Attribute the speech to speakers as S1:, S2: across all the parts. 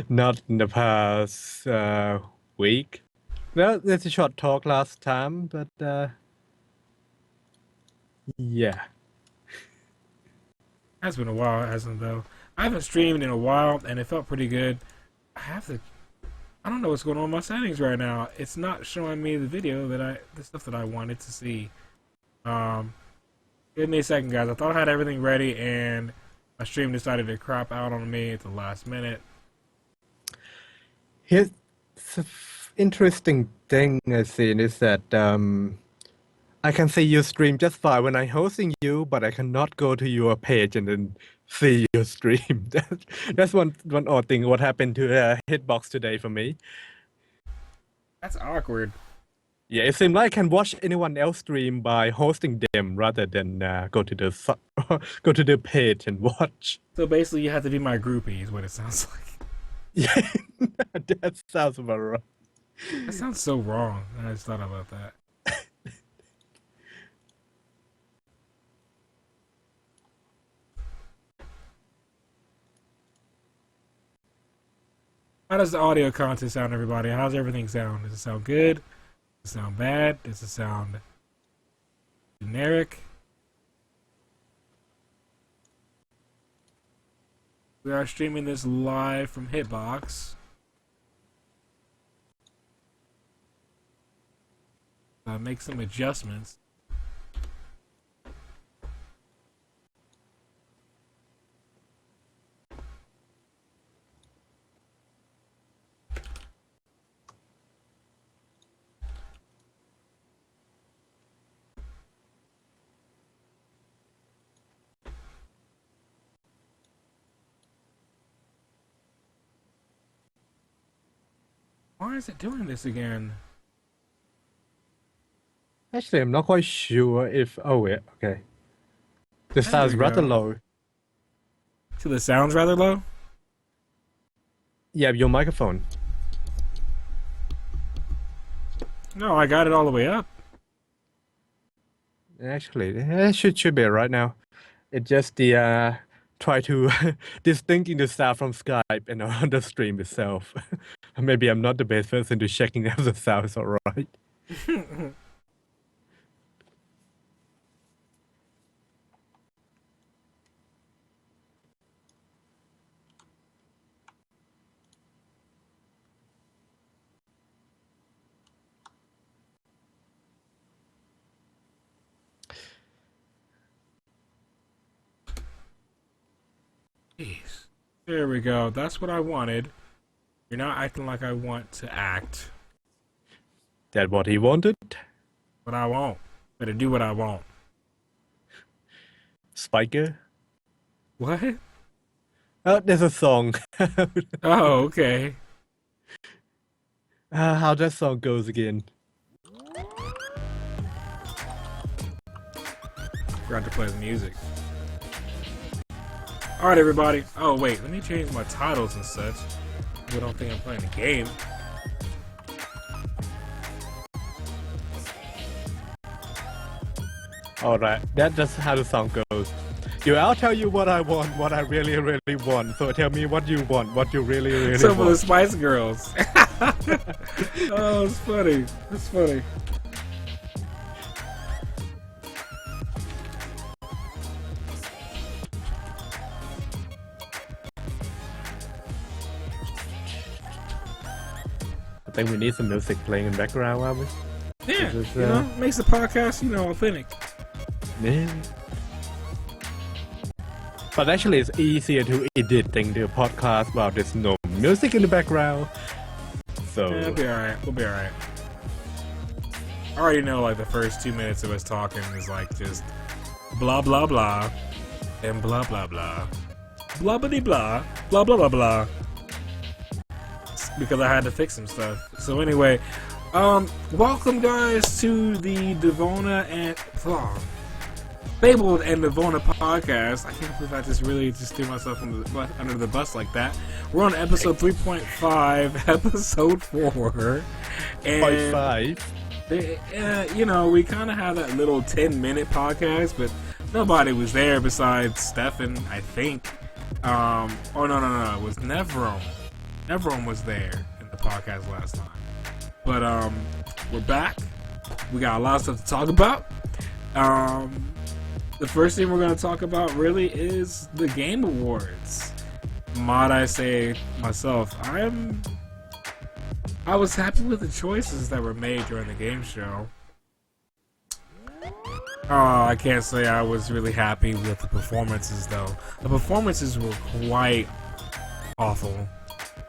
S1: Not in the past week. Well, there's a short talk last time, but yeah.
S2: Has been a while, hasn't it, though? I haven't streamed in a while, and it felt pretty good. I have to. I don't know what's going on with my settings right now. It's not showing me the stuff that I wanted to see. Give me a second, guys. I thought I had everything ready, and my stream decided to crap out on me at the last minute.
S1: Here's the interesting thing I've seen is that I can see your stream just fine when I'm hosting you, but I cannot go to your page and then see your stream. That's one odd thing. What happened to Hitbox today for me?
S2: That's awkward.
S1: Yeah, it seemed like I can watch anyone else stream by hosting them rather than go to the go to the page and watch.
S2: So basically, you have to be my groupie, is what it sounds like.
S1: Yeah, that sounds about right.
S2: That sounds so wrong. I just thought about that. How does the audio content sound, everybody? How's everything sound? Does it sound good? Does it sound bad? Does it sound generic? We are streaming this live from Hitbox. Make some adjustments. Why is it doing this again?
S1: Actually, I'm not quite sure if. Oh, wait, okay. The
S2: There
S1: sound's
S2: we
S1: rather
S2: go.
S1: low.
S2: So the sound's rather low?
S1: Yeah, your microphone.
S2: No, I got it all the way up.
S1: Actually, it should be right now. It just the try to distinguish the sound from Skype and on the stream itself. Maybe I'm not the best person to checking if the sound is alright.
S2: Jeez. There we go. That's what I wanted. You're not acting like I want to act.
S1: That what he wanted?
S2: But I won't. Better do what I want.
S1: Spiker?
S2: What?
S1: Oh, there's a song.
S2: Oh, okay.
S1: How that song goes again?
S2: Forgot to play the music. Alright, everybody. Oh, wait. Let me change my titles and such. People don't think I'm playing a game.
S1: Alright, that's how the song goes. I'll tell you what I want, what I really, really want. So tell me what you want, what you really, really
S2: Some of the
S1: want.
S2: Spice Girls. Oh, it's funny. It's funny.
S1: I think we need some music playing in the background, are we?
S2: Yeah,
S1: This is,
S2: you know, makes the podcast, authentic.
S1: Yeah. But actually, it's easier to edit than the podcast while there's no music in the background. So
S2: Yeah, we'll be alright. We'll be alright. I already know, like, the first 2 minutes of us talking is, like, just blah, blah, blah, and blah, blah, blah. Blah, blah, blah, blah, blah, blah, blah. Because I had to fix some stuff. So anyway, welcome, guys, to the Devona and... Fabled and Devona podcast. I can't believe I just threw myself under the bus like that. We're on episode 3.5, episode 4. And
S1: 5.
S2: we kind of had that little 10-minute podcast, but nobody was there besides Stefan, I think. Oh no, it was Nevrome. Nevrome was there in the podcast last time. But we're back. We got a lot of stuff to talk about. The first thing we're going to talk about really is the Game Awards. Might I say myself, I was happy with the choices that were made during the game show. I can't say I was really happy with the performances, though. The performances were quite awful,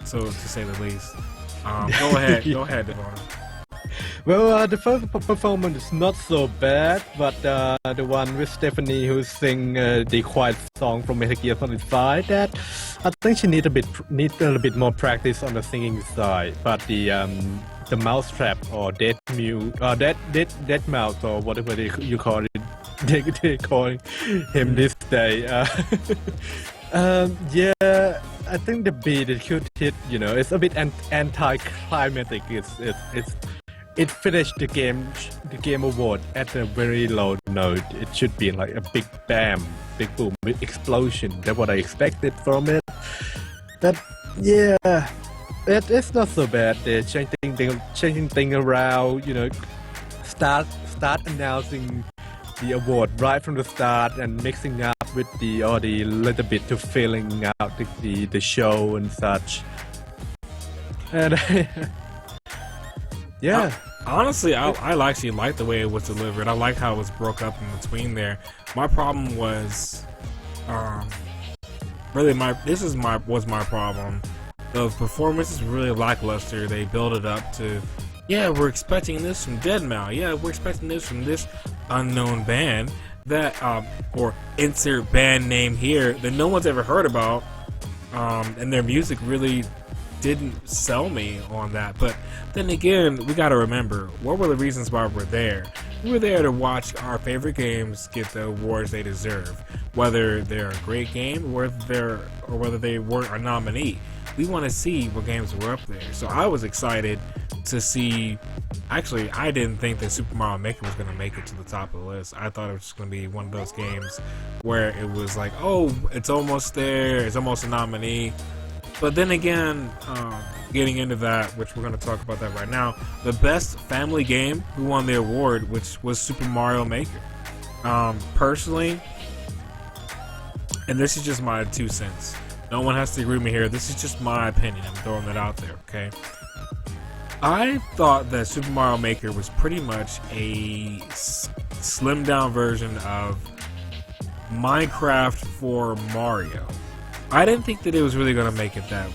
S2: so to say the least. Go ahead, Devon.
S1: Well, the first performance is not so bad, but the one with Stephanie who sing the quiet song from Metal Gear Solid 5, that I think she need a little bit more practice on the singing side. But the mousetrap or dead mouse or whatever you call it, they calling him this day. Yeah, I think the beat it could hit. It's a bit anticlimactic. It finished the game award at a very low note. It should be like a big bam, big boom, big explosion. That's what I expected from it. But yeah, it's not so bad. They're changing things around. Start announcing the award right from the start and mixing up with the little bit to filling out the show and such. And yeah.
S2: Honestly, I actually like the way it was delivered. I like how it was broke up in between there. My problem was, really was my problem. The performance is really lackluster. They build it up to, yeah, we're expecting this from Deadmau5. Yeah, we're expecting this from this unknown band that, or insert band name here that no one's ever heard about. And their music really didn't sell me on that. But then again, we gotta remember, what were the reasons why we're there? We were there to watch our favorite games get the awards they deserve, whether they're a great game or whether they weren't a nominee. We want to see what games were up there. So I was excited to see. Actually, I didn't think that Super Mario Maker was going to make it to the top of the list. I thought it was just going to be one of those games where it was like, oh, it's almost there, it's almost a nominee. But then again, getting into that, which we're going to talk about that right now, the best family game who won the award, which was Super Mario Maker. Personally, and this is just my 2 cents. No one has to agree with me here. This is just my opinion. I'm throwing that out there, okay? I thought that Super Mario Maker was pretty much a slimmed down version of Minecraft for Mario. I didn't think that it was really going to make it that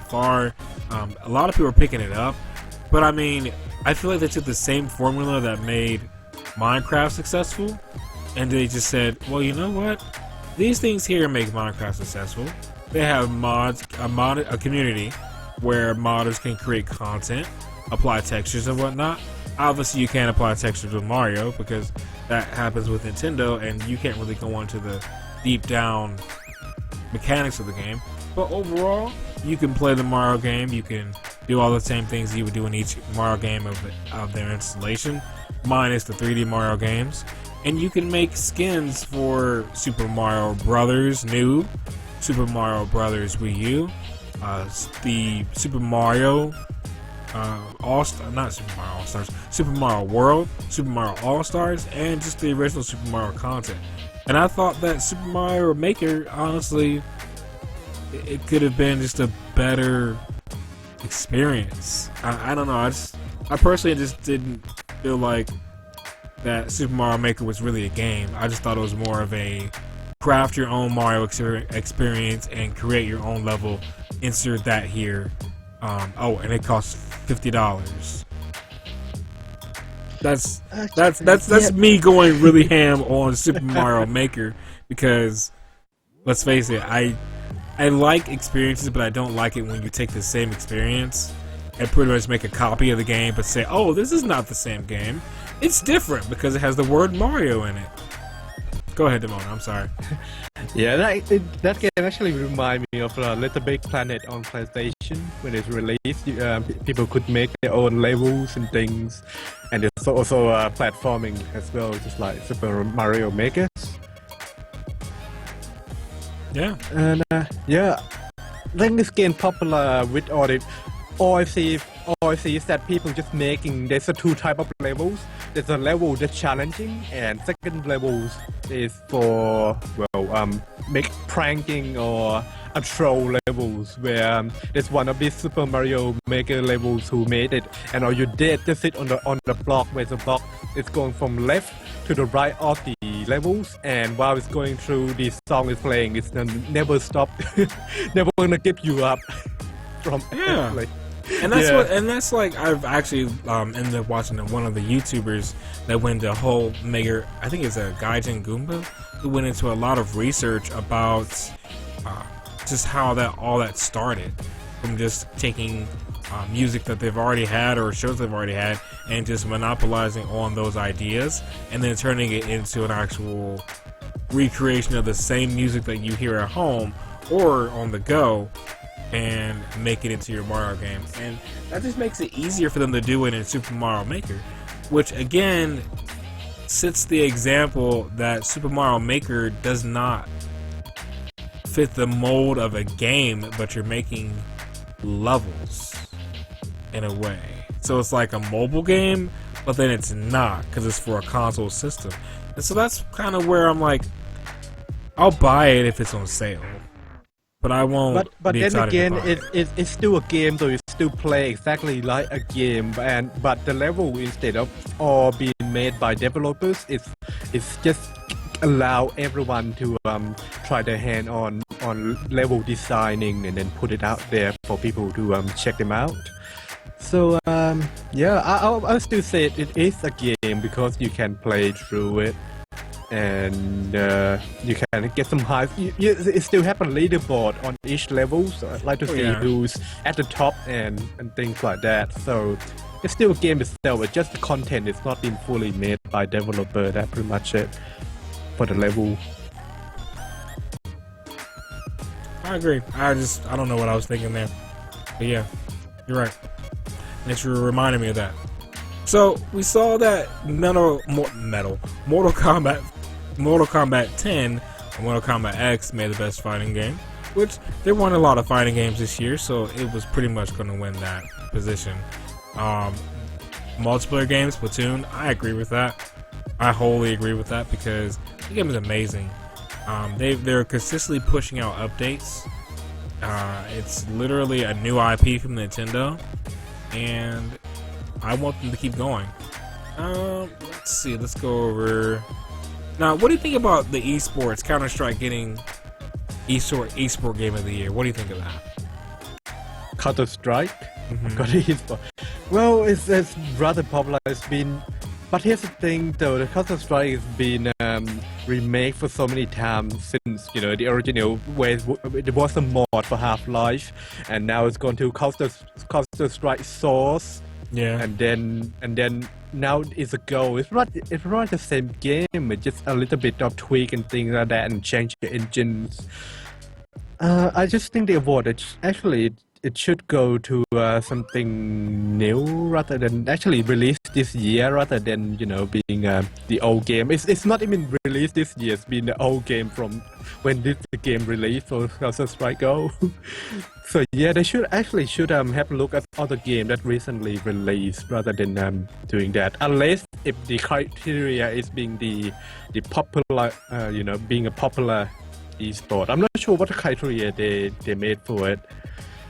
S2: far. A lot of people are picking it up, but I mean, I feel like they took the same formula that made Minecraft successful, and they just said, well, you know what? These things here make Minecraft successful. They have mods, a community where modders can create content, apply textures and whatnot. Obviously, you can't apply textures with Mario because that happens with Nintendo, and you can't really go into the deep down mechanics of the game. But overall, you can play the Mario game. You can do all the same things you would do in each Mario game of their installation, minus the 3D Mario games. And you can make skins for Super Mario Brothers New, Super Mario Brothers Wii U, the Super Mario not Super Mario All-Stars, Super Mario World, Super Mario All-Stars, and just the original Super Mario content. And I thought that Super Mario Maker, honestly, it could have been just a better experience. I don't know. I personally just didn't feel like that Super Mario Maker was really a game. I just thought it was more of a craft your own Mario experience and create your own level. Insert that here. And it costs $50. That's me going really ham on Super Mario Maker because let's face it, I like experiences, but I don't like it when you take the same experience and pretty much make a copy of the game, but say, oh, this is not the same game. It's different because it has the word Mario in it. Go ahead, Damon. I'm sorry.
S1: Yeah, that game actually reminds me of Little Big Planet on PlayStation. When it's released, people could make their own levels and things, and it's also platforming as well, just like Super Mario Maker.
S2: Yeah.
S1: And yeah, I think this game popular with all I see all I see is that people just making there's a two type of levels. There's a level that's challenging, and second levels is for make pranking or a troll levels where there's one of these Super Mario Maker levels who made it, and all you did just sit on the block where the block is going from left to the right of the levels, and while it's going through, the song is playing. It's never stop, never gonna give you up from
S2: yeah. And that's that's like I've actually ended up watching one of the YouTubers that went to whole maker. I think it's a Gaijin Goomba who went into a lot of research about just how all that started, from just taking music that they've already had or shows they've already had and just monopolizing on those ideas and then turning it into an actual recreation of the same music that you hear at home or on the go and make it into your Mario game. And that just makes it easier for them to do it in Super Mario Maker, which again sets the example that Super Mario Maker does not fit the mold of a game, but you're making levels in a way. So it's like a mobile game, but then it's not, because it's for a console system. And so that's kind of where I'm like, I'll buy it if it's on sale, but I won't.
S1: But
S2: be
S1: then
S2: excited
S1: again,
S2: to buy it.
S1: it's still a game, so you still play exactly like a game. But the level, instead of all being made by developers, it's just allow everyone to try their hand on level designing and then put it out there for people to check them out. So yeah, I'll still say it is a game because you can play through it, and you can get some high. It still have a leaderboard on each level, so I'd like to see who's at the top and things like that. So it's still a game itself. It's just the content is not been fully made by developer. That's pretty much it for the level.
S2: I agree. I don't know what I was thinking there, but yeah, you're right. Thanks for reminding me of that. So we saw that Mortal Kombat 10 and Mortal Kombat X made the best fighting game, which there weren't a lot of fighting games this year, so it was pretty much going to win that position. Multiplayer games, Splatoon, I agree with that. I wholly agree with that because the game is amazing. They're consistently pushing out updates. It's literally a new IP from Nintendo, and I want them to keep going. Let's see. Let's go over. Now, what do you think about the esports? Counter-Strike getting esport game of the year. What do you think of that?
S1: Counter-Strike? Got esport. Well, it's rather popular. It's been. But here's the thing, though, the Counter-Strike has been remade for so many times since, the original, where it was a mod for Half-Life, and now it's gone to Counter-Strike Source, and then now it's a Go. It's not the same game. It's just a little bit of tweak and things like that, and change the engines. I just think the award it should go to something new rather than actually released this year, rather than being the old game. It's not even released this year. It's been the old game from when the game released for Counter-Strike Go. So yeah, they should have a look at other game that recently released rather than doing that. Unless if the criteria is being the popular, being a popular esport. I'm not sure what the criteria they made for it.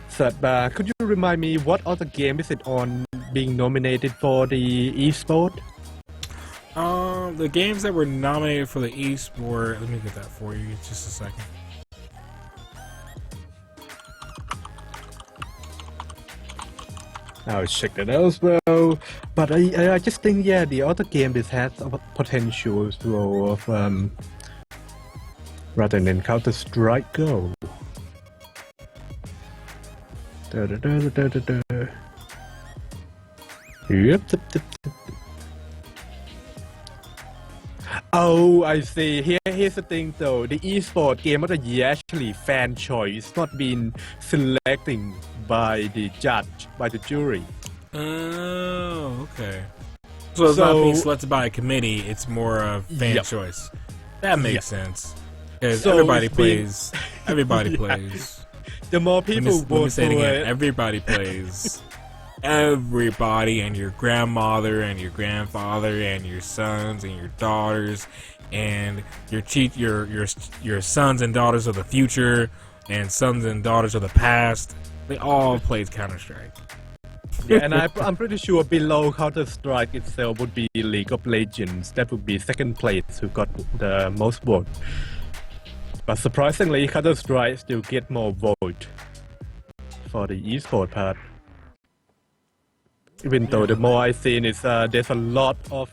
S1: So, could you remind me what other game is it on being nominated for the esport?
S2: The games that were nominated for the esport. Let me get that for you. Just a second.
S1: I'll check that out as well. But I just think the other game this has a potential of rather than Counter-Strike Go. Yep. Oh, I see. Here's the thing, though. The esport game of the year actually fan choice, not being selecting by the judge, by the jury.
S2: Oh, okay. So it's not being selected by a committee. It's more of fan choice. That makes sense. Because
S1: So
S2: everybody
S1: it's being-
S2: plays. Everybody
S1: Yeah.
S2: plays.
S1: The more people
S2: Let me
S1: vote
S2: say it
S1: for
S2: again.
S1: it,
S2: Everybody plays. Everybody, and your grandmother and your grandfather and your sons and your daughters and your sons and daughters of the future and sons and daughters of the past. They all played Counter-Strike.
S1: yeah, and I'm pretty sure below Counter-Strike itself would be League of Legends. That would be second place who got the most vote. But surprisingly, Counter-Strike still get more vote for the esport part. Even though the more I've seen is there's a lot of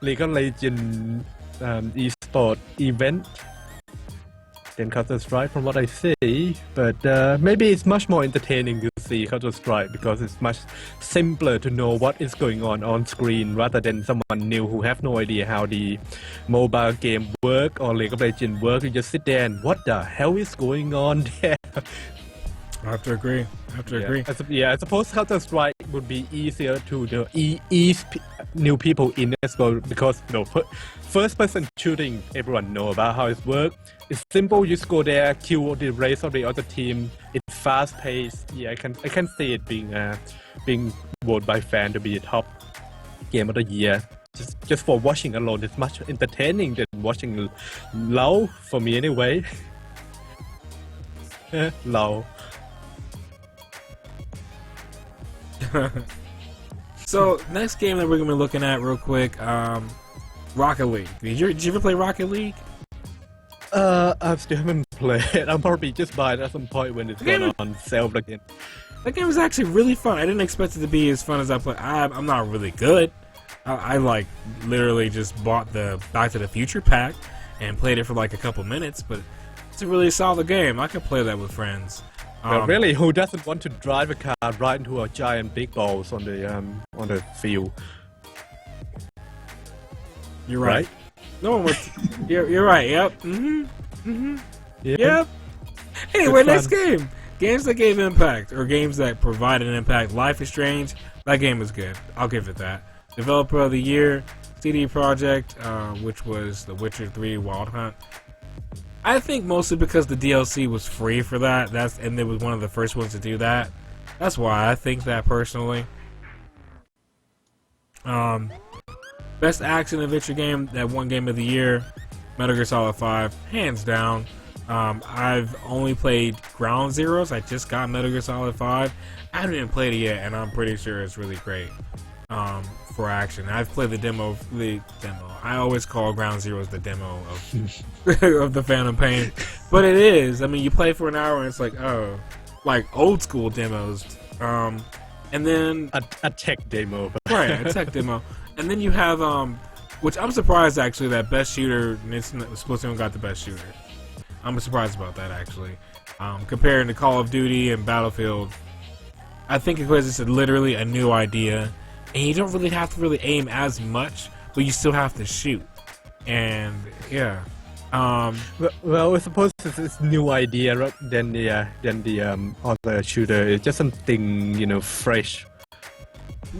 S1: League of Legends esport event than Counter-Strike from what I see, but maybe it's much more entertaining to see Counter-Strike because it's much simpler to know what is going on screen rather than someone new who have no idea how the mobile game work or League of Legends work. You just sit there and what the hell is going on there?
S2: I have to agree.
S1: I suppose Counter-Strike would be easier to ease new people in as well because first-person shooting, everyone know about how it works. It's simple. You just go there, kill the rest of the other team. It's fast-paced. Yeah, I can see it being voted by fans to be a top game of the year. Just for watching alone, it's much entertaining than watching LoL for me anyway. LoL.
S2: So next game that we're gonna be looking at real quick, Rocket League. Did you ever play Rocket League?
S1: I still haven't played. I'll probably just buy it at some point when it's going on sale again.
S2: That game was actually really fun. I didn't expect it to be as fun as I played. I'm not really good. I like literally just bought the Back to the Future pack and played it for like a couple minutes, but it's a really solid game. I could play that with friends.
S1: Really, who doesn't want to drive a car right into a giant big balls on the field?
S2: You're right. No one wants. You're right. Yep. Yep. Anyway, next game. Games that gave impact, or games that provide an impact. Life is Strange. That game was good. I'll give it that. Developer of the Year, CD Projekt, which was The Witcher 3 Wild Hunt. I think mostly because the DLC was free for that. And it was one of the first ones to do that. That's why I think that personally. Best action adventure game that won Game of the Year, Metal Gear Solid 5, hands down. I've only played Ground Zeroes. I just got Metal Gear Solid 5. I haven't even played it yet, and I'm pretty sure it's really great for action. I've played the demo. I always call Ground Zeroes the demo of of the Phantom Pain, but it is. I mean, you play for an hour, and it's like, oh, like old school demos. And then
S1: a tech demo,
S2: right? A tech demo, and then you have which I'm surprised actually that Best Shooter Splatoon got the Best Shooter. I'm surprised about that actually. Comparing to Call of Duty and Battlefield, I think because it's literally a new idea, and you don't really have to really aim as much, but you still have to shoot. And yeah.
S1: Well, I suppose it's new idea rather than the other shooter. It's just something fresh.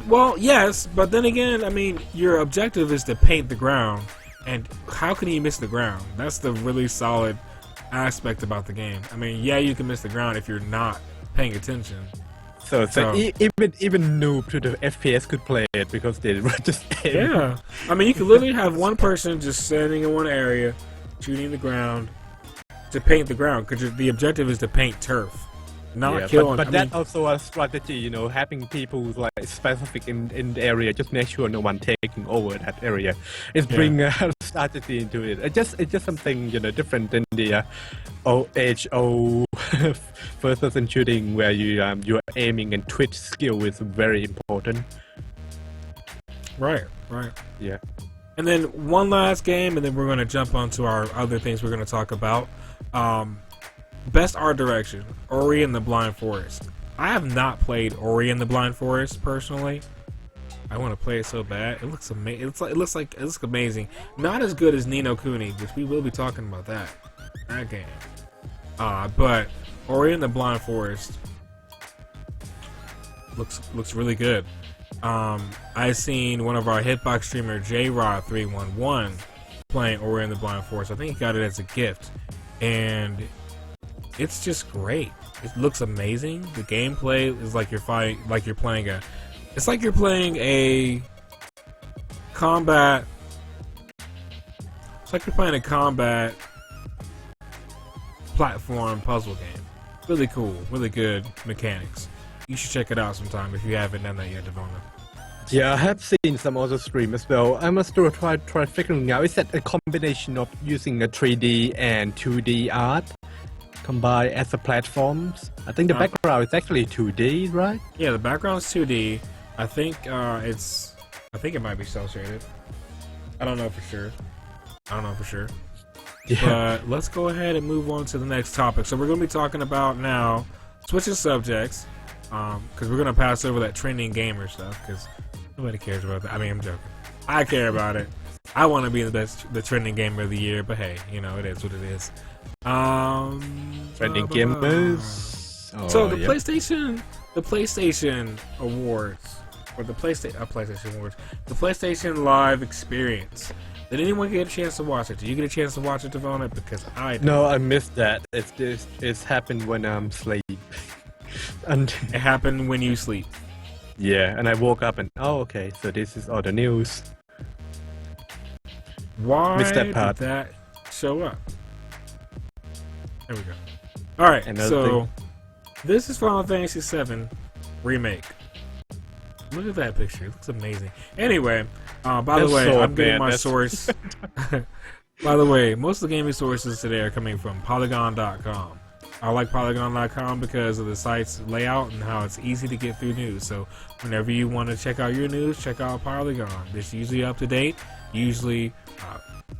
S2: Well, yes, but then again, I mean, your objective is to paint the ground, and how can you miss the ground? That's the really solid aspect about the game. I mean, yeah, you can miss the ground if you're not paying attention.
S1: So even noob to the FPS could play it because they were just aiming.
S2: Yeah, I mean, you could literally have one person just standing in one area, shooting the ground to paint the ground, because the objective is to paint turf, not killing.
S1: But that's also a strategy, having people like specific in the area, just make sure no one taking over that area. It's bring a strategy into it. It's just something different than the old first-person shooting where you're aiming and twitch skill is very important.
S2: Right.
S1: Yeah.
S2: And then one last game, and then we're going to jump onto our other things we're going to talk about. Best art direction, Ori and the Blind Forest. I have not played Ori and the Blind Forest personally. I want to play it so bad. It looks amazing. It looks amazing. Not as good as Ni no Kuni, which we will be talking about that game. But Ori and the Blind Forest looks really good. I seen one of our Hitbox streamer J-Rod 311 playing Ori and the Blind Forest. I think he got it as a gift, and it's just great. It looks amazing. The gameplay is like you're playing a. It's like you're playing a combat. It's like you're playing a combat platform puzzle game. Really cool, really good mechanics. You should check it out sometime if you haven't done that yet, Devona.
S1: Yeah, I have seen some other stream as well. I must try figuring out, is that a combination of using a 3D and 2D art combined as a platforms? I think the background is actually 2D, right?
S2: Yeah, the background is 2D. I think it might be cel shaded. I don't know for sure. Yeah. But let's go ahead and move on to the next topic. So we're going to be talking about now, switching subjects, because we're going to pass over that trending gamer stuff, because nobody cares about that. I mean, I'm joking. I care about it. I want to be the trending gamer of the year, but hey, you know, it is what it is.
S1: Trending gamers. Oh,
S2: so the PlayStation Awards, or the PlayStation Awards, the PlayStation Live Experience. Did anyone get a chance to watch it? Did you get a chance to watch it, Devona? Because I did.
S1: No, I missed that. It's happened when I'm asleep. And
S2: it happened when you sleep.
S1: Yeah, and I woke up and okay, so this is all the news.
S2: Why
S1: missed that part.
S2: Did that show up? There we go. All right, so this is Final Fantasy VII Remake. Look at that picture; it looks amazing. Anyway, by the way, I'm getting my source. By the way, most of the gaming sources today are coming from Polygon.com. I like Polygon.com because of the site's layout and how it's easy to get through news. So whenever you want to check out your news, check out Polygon. It's usually up to date, usually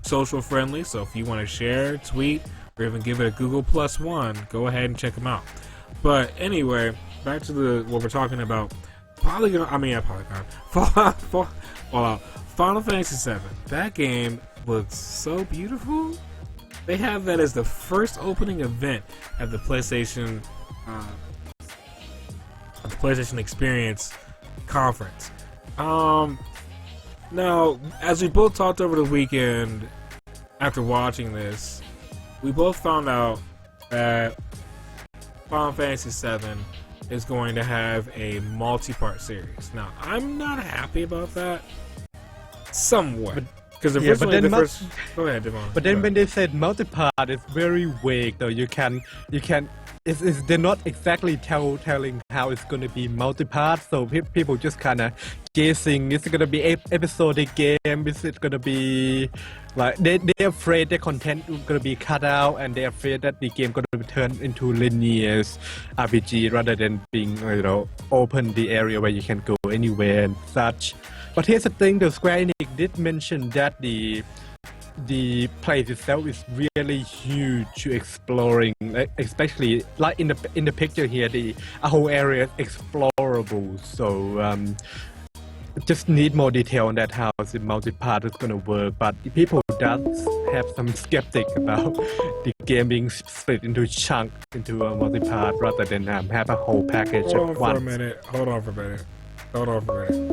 S2: social friendly. So if you want to share, tweet, or even give it a Google +1, go ahead and check them out. But anyway, back to what we're talking about. Final Fantasy VII. That game looks so beautiful. They have that as the first opening event at the PlayStation Experience conference. Now, as we both talked over the weekend after watching this, we both found out that Final Fantasy VII is going to have a multi-part series. Now, I'm not happy about that. Somewhat. Because originally the first... Go ahead, Devon.
S1: But then when they said multi-part, it's very vague though. They're not exactly telling how it's going to be multi-part, so people just kind of guessing. Is it going to be episodic game? Is it going to be like they're afraid their content is going to be cut out, and they're afraid that the game going to be turned into linear RPG rather than being open the area where you can go anywhere and such. But here's the thing: the Square Enix did mention that the place itself is really huge to exploring, especially like in the picture here, a whole area is explorable. So just need more detail on that, how the multi-part is going to work. But people does have some skeptic about the game being split into chunks into a multi-part rather than have a whole package at once.
S2: Hold on for a minute.